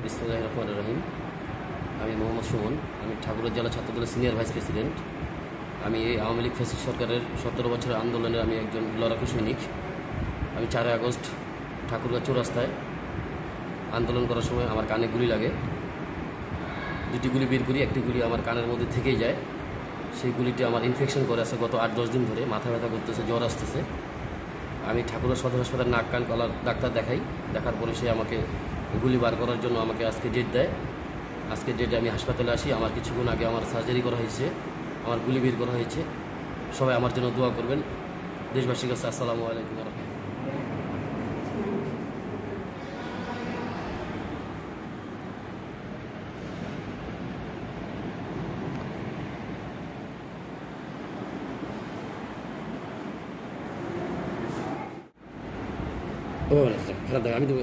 বিসমিল্লাহির রহমানির রহিম। আমি মোহাম্মদ সুমন। আমি ঠাকুরগাঁও জেলা ছাত্রদলের সিনিয়র ভাইস প্রেসিডেন্ট। আমি এই আওয়ামী লীগ ফ্যাসিস্ট সরকারের 17 বছরের আন্দোলনের আমি একজন লড়াকু সৈনিক। আমি 4 আগস্ট ঠাকুরগাঁও চৌরাস্তায় আন্দোলন করার সময় আমার কানে গুলি লাগে। 2টি গুলি বের করি, একটি গুলি আমার কানের মধ্যে থেকেই যায়। সেই গুলিটি আমার ইনফেকশন করে আছে গত 8-10 দিন ধরে। মাথা ব্যথা করতেছে, জ্বর আসতেছে। আমি ঠাকুরগাঁও সদর হাসপাতাল নাক কান গলার ডাক্তার দেখাই। দেখার পরে সে আমাকে গুলি বার করার জন্য আমাকে আজকে ডেট দেয়। আজকে ডেটে আমি হাসপাতালে আসি। আমার কিছুক্ষণ আগে আমার সার্জারি করা হয়েছে, আমার গুলি বের করা হয়েছে। সবাই আমার জন্য দোয়া করবেন। দেশবাসীর কাছে আসসালামু আলাইকুম। খারাপ দেখ, আমি দেবো।